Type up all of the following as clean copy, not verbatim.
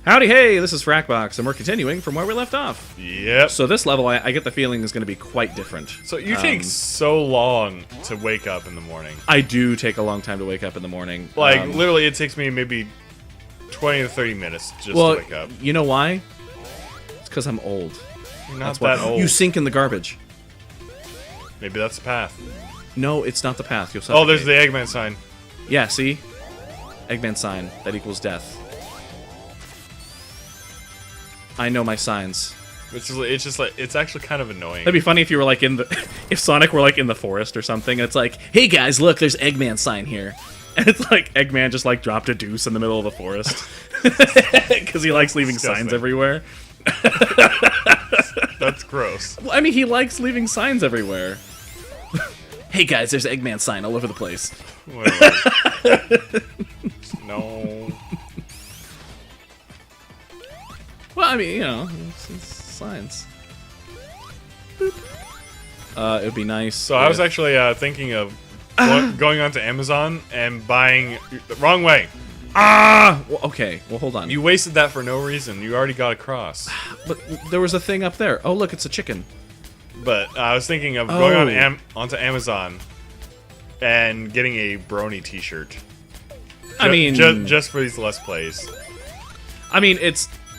Howdy, hey, this is Frakbox, and we're continuing from where we left off. Yep. So this level, I get the feeling is going to be quite different. So you take so long to wake up in the morning. I do take a long time to wake up in the morning. Like, literally, it takes me maybe 20 to 30 minutes just to wake up. You know why? It's because I'm old. You're not that old. You sink in the garbage. Maybe that's the path. No, it's not the path. You'll suffocate. Oh, there's the Eggman sign. Yeah, see? Eggman sign. That equals death. I know my signs. It's just like, it's actually kind of annoying. That'd be funny if you were like in the, if Sonic were like in the forest or something, and it's like, hey guys, look, there's Eggman sign here. And it's like, Eggman just like dropped a deuce in the middle of the forest. Because he likes leaving signs everywhere. That's gross. Well, I mean, he likes leaving signs everywhere. Hey guys, there's Eggman sign all over the place. No. Well, I mean, you know, it's signs. Boop. It would be nice. So I was actually thinking of going onto Amazon and buying the wrong way. Well, okay. Well, hold on. You wasted that for no reason. You already got across. But there was a thing up there. Oh, look, it's a chicken. But I was thinking of going on onto Amazon and getting a Brony T-shirt. I mean, just for these Let's Plays. I mean,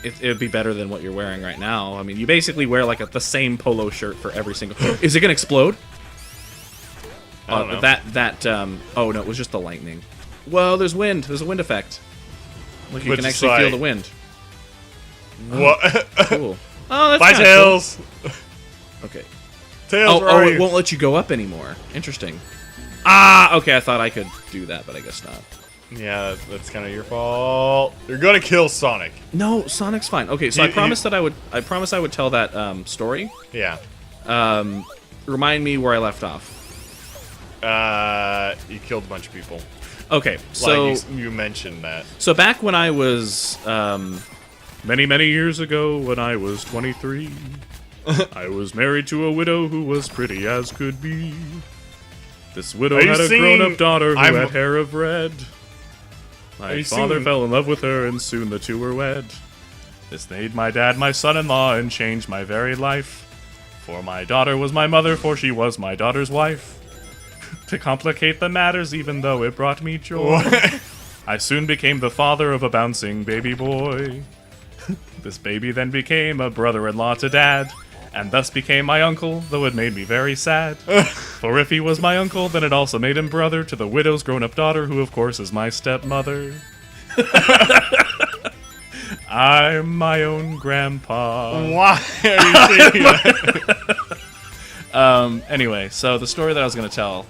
it'd be better than what you're wearing right now. I mean, you basically wear like the same polo shirt for every single. Is it gonna explode? I don't know. Oh no, it was just the lightning. Well, there's wind. There's a wind effect. Look, you can actually feel the wind. What? Cool. Oh, that's Bye, Tails. Cool. Okay. Tails, where are you? It won't let you go up anymore. Interesting. Ah, okay. I thought I could do that, but I guess not. Yeah, that's kind of your fault. You're gonna kill Sonic. No, Sonic's fine. Okay, so I promised that I would. I promised I would tell that story. Yeah. Remind me where I left off. You killed a bunch of people. Okay, so like you mentioned that. So back when I was many years ago, when I was 23, I was married to a widow who was pretty as could be. This widow had a grown-up daughter who had hair of red. My father fell in love with her, and soon the two were wed. This made my dad my son-in-law and changed my very life. For my daughter was my mother, for she was my daughter's wife. To complicate the matters, even though it brought me joy, I soon became the father of a bouncing baby boy. This baby then became a brother-in-law to Dad, and thus became my uncle, though it made me very sad. For if he was my uncle, then it also made him brother to the widow's grown-up daughter, who of course is my stepmother. I'm my own grandpa. Why are you saying that? Anyway, so the story that I was going to tell,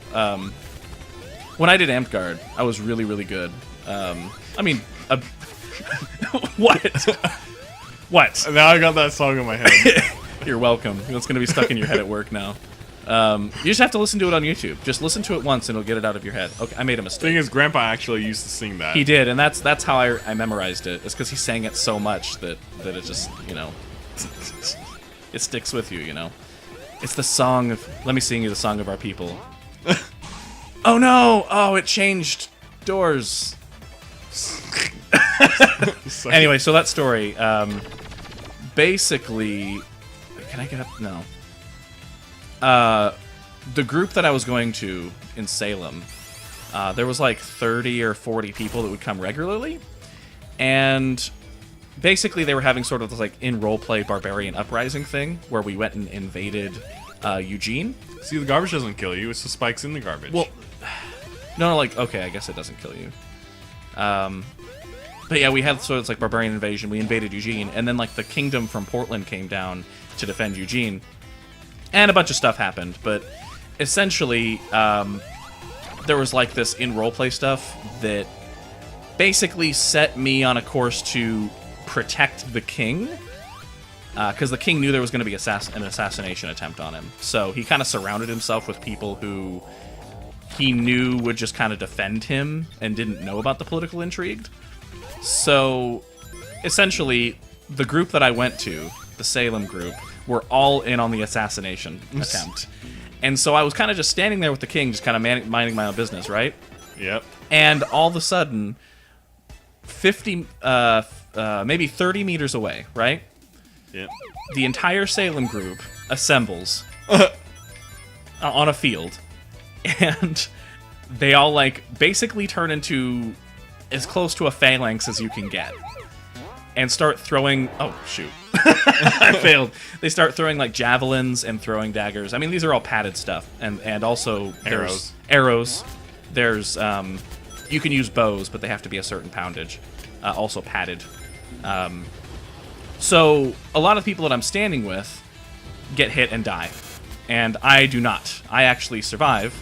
when I did Amped Guard, I was really good. I mean, what? What? Now I got that song in my head. You're welcome. It's going to be stuck in your head at work now. You just have to listen to it on YouTube. Just listen to it once and it'll get it out of your head. Okay, I made a mistake. The thing is, Grandpa actually used to sing that. He did, and that's how I memorized it. It's because he sang it so much that it just, you know, it sticks with you, you know. It's the song of... Let me sing you the song of our people. Oh no! Oh, it changed doors. Anyway, so that story, basically... Can I get up? No. The group that I was going to in Salem, there was like 30 or 40 people that would come regularly, and basically they were having sort of this like in roleplay barbarian uprising thing where we went and invaded Eugene. See, the garbage doesn't kill you; it's the spikes in the garbage. Well, no, like okay, I guess it doesn't kill you. But yeah, we had sort of this like barbarian invasion. We invaded Eugene, and then like the kingdom from Portland came down to defend Eugene. And a bunch of stuff happened, but essentially, there was like this in roleplay stuff that basically set me on a course to protect the king, because the king knew there was going to be an assassination attempt on him. So he kind of surrounded himself with people who he knew would just kind of defend him and didn't know about the political intrigue. So essentially, the group that I went to, the Salem group, were all in on the assassination attempt. And so I was kind of just standing there with the king, just kind of minding my own business, right? Yep. And all of a sudden, 50, maybe 30 meters away, right? Yeah. The entire Salem group assembles on a field, and they all, like, basically turn into as close to a phalanx as you can get, and start throwing... Oh, shoot. I failed. They start throwing, like, javelins and throwing daggers. I mean, these are all padded stuff, and also there's arrows. There's, you can use bows, but they have to be a certain poundage. Also padded. So, a lot of people that I'm standing with get hit and die. And I do not. I actually survive.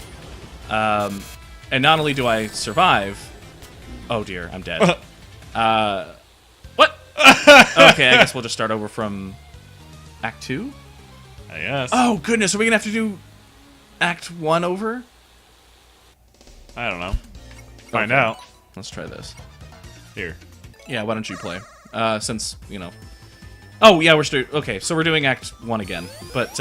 And not only do I survive... Oh dear, I'm dead. What? Okay, I guess we'll just start over from Act 2? I guess. Oh goodness, are we gonna have to do Act 1 over? I don't know. Find out. Let's try this. Here. Yeah, why don't you play? Since, you know... Oh, yeah, okay, so we're doing Act 1 again. But,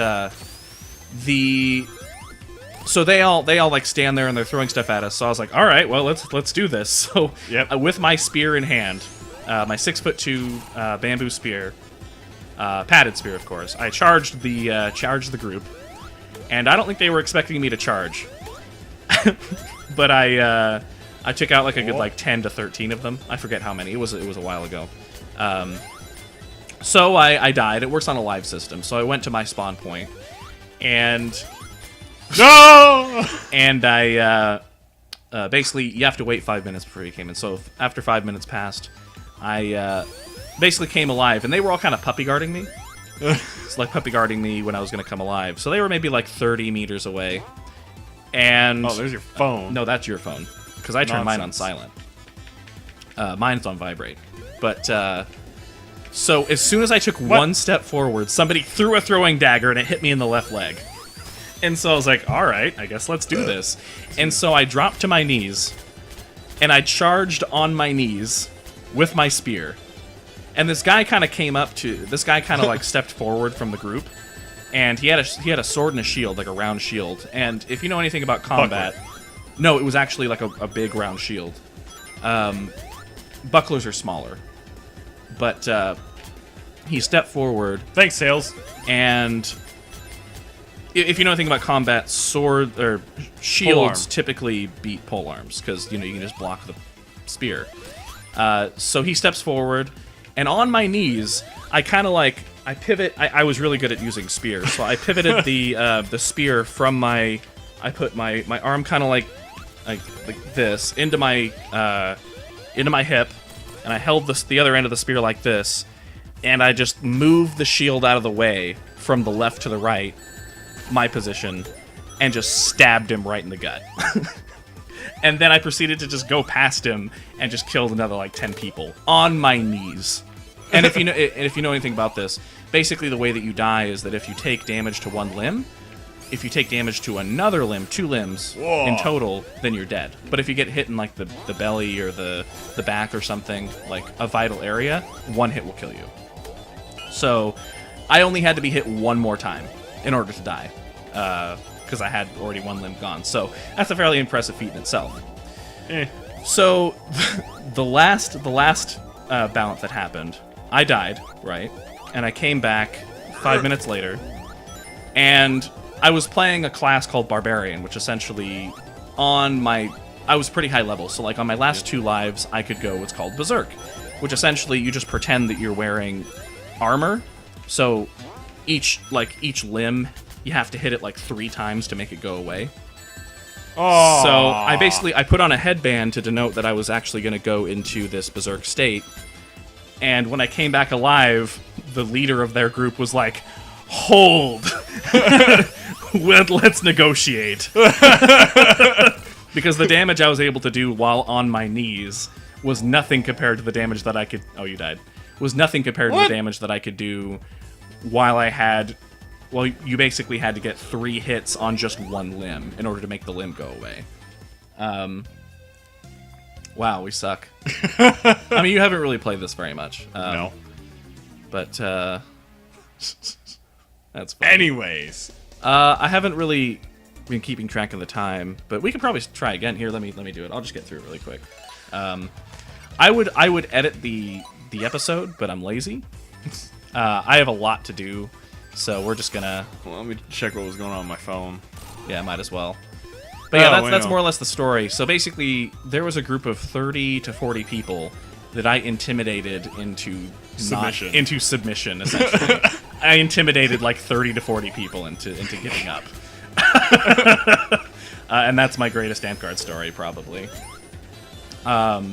So they all like stand there and they're throwing stuff at us. So I was like, all right, well let's do this. So with my spear in hand, my 6'2" bamboo spear, padded spear, of course, I charged the group, and I don't think they were expecting me to charge, but I took out like a good like 10 to 13 of them. I forget how many. It was a while ago. So I died. It works on a live system. So I went to my spawn point, and. No! And I, basically, you have to wait 5 minutes before you came in. So after 5 minutes passed, I, basically came alive. And they were all kind of puppy guarding me. It's like puppy guarding me when I was going to come alive. So they were maybe like 30 meters away. And... Oh, there's your phone. No, that's your phone. Because I turned mine on silent. Mine's on vibrate. But, so as soon as I took one step forward, somebody threw a throwing dagger and it hit me in the left leg. And so I was like, all right, I guess let's do this. And so I dropped to my knees, and I charged on my knees with my spear. And this guy kind of like stepped forward from the group, and he had a sword and a shield, like a round shield. And if you know anything about combat, no, it was actually like a big round shield. Bucklers are smaller, but he stepped forward. Thanks, Sales. And if you know anything about combat, sword or shields typically beat polearms because you can just block the spear. So he steps forward, and on my knees, I kind of like pivot. I was really good at using spears, so I pivoted the spear from I put my arm kind of like this into my hip, and I held the other end of the spear like this, and I just moved the shield out of the way from the left to the right. My position, and just stabbed him right in the gut. And then I proceeded to just go past him and just killed another like 10 people on my knees. And if you know anything about this, basically the way that you die is that if you take damage to one limb, if you take damage to another limb, 2 limbs in total, then you're dead. But if you get hit in like the belly or the back or something, like a vital area, 1 hit will kill you. So I only had to be hit 1 more time in order to die, because I had already 1 limb gone. So that's a fairly impressive feat in itself. So the last bout that happened, I died, right? And I came back 5 minutes later, and I was playing a class called Barbarian, which essentially I was pretty high level. So like on my last 2 lives, I could go what's called Berserk, which essentially you just pretend that you're wearing armor. So each limb, you have to hit it like 3 times to make it go away. Oh. So I put on a headband to denote that I was actually going to go into this berserk state. And when I came back alive, the leader of their group was like, "Hold, let's negotiate." Because the damage I was able to do while on my knees was nothing compared to the damage that I could. Oh, you died. Was nothing compared to the damage that I could do. While you basically had to get 3 hits on just 1 limb in order to make the limb go away. Wow, we suck. I mean, you haven't really played this very much. No. But, that's fine. Anyways. I haven't really been keeping track of the time, but we could probably try again. Here, let me do it. I'll just get through it really quick. I would edit the episode, but I'm lazy. I have a lot to do, so we're just gonna. Well, let me check what was going on my phone. Yeah, might as well. But yeah, Oh, that's wow. more or less the story. So basically, there was a group of 30 to 40 people that I intimidated into Submission. into submission. Essentially, I intimidated like 30 to 40 people into giving up. And that's my greatest amp guard story, probably. Because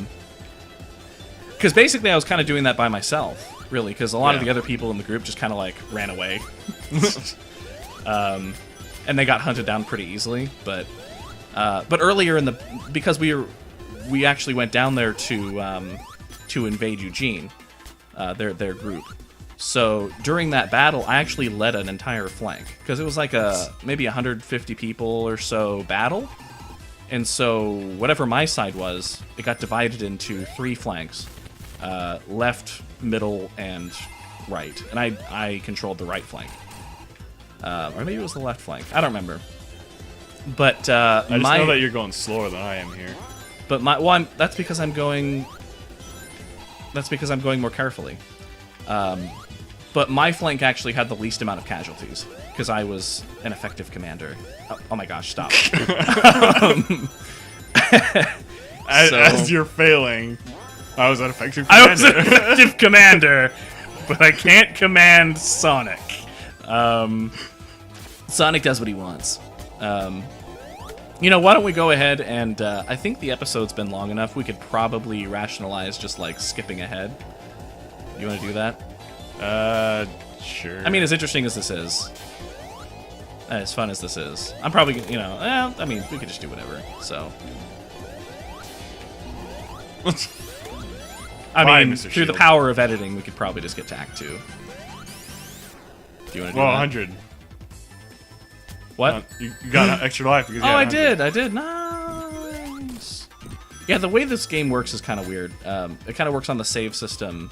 basically, I was kind of doing that by myself, really. Because a lot of Yeah. the other people in the group just kind of like ran away. And they got hunted down pretty easily, but earlier in the because we actually went down there to invade Eugene, their group. So during that battle, I actually led an entire flank because it was like maybe 150 people or so battle, and so whatever my side was, it got divided into 3 flanks, left, middle, and right, and I controlled the right flank. Or maybe it was the left flank. I don't remember. But I just know that you're going slower than I am here. But that's because I'm going. That's because I'm going more carefully. But my flank actually had the least amount of casualties because I was an effective commander. Oh my gosh! Stop. As you're failing, I was an effective commander. I was an effective commander, but I can't command Sonic. Sonic does what he wants. You know, why don't we go ahead and I think the episode's been long enough. We could probably rationalize just like skipping ahead. You want to do that? Sure. I mean, as interesting as this is, as fun as this is, I'm probably I mean, we could just do whatever. So, I Fine, mean, Mr. through the Shield. power of editing, we could probably just get to Act 2. Do you want to do well, that? 100. What? You got an extra life. Because you Oh, had I 100. did. I did. Nice. Yeah, the way this game works is kind of weird. It kind of works on the save system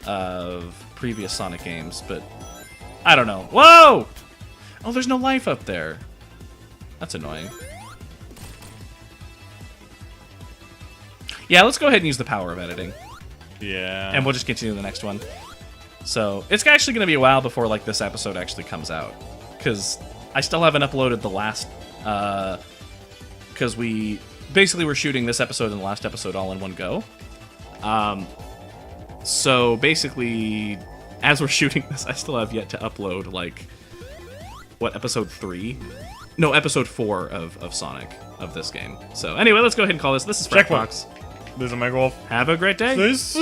of previous Sonic games, but I don't know. Whoa! Oh, there's no life up there. That's annoying. Yeah, let's go ahead and use the power of editing, Yeah. and we'll just continue the next one. So it's actually going to be a while before like this episode actually comes out, because I still haven't uploaded the last. Because we basically were shooting this episode and the last episode all in one go. So basically, as we're shooting this, I still have yet to upload like episode 3? No, episode 4 of Sonic of this game. So anyway, let's go ahead and call this. This is Checkpoint. Frakbox. This is OmegaWolf. Have a great day. This.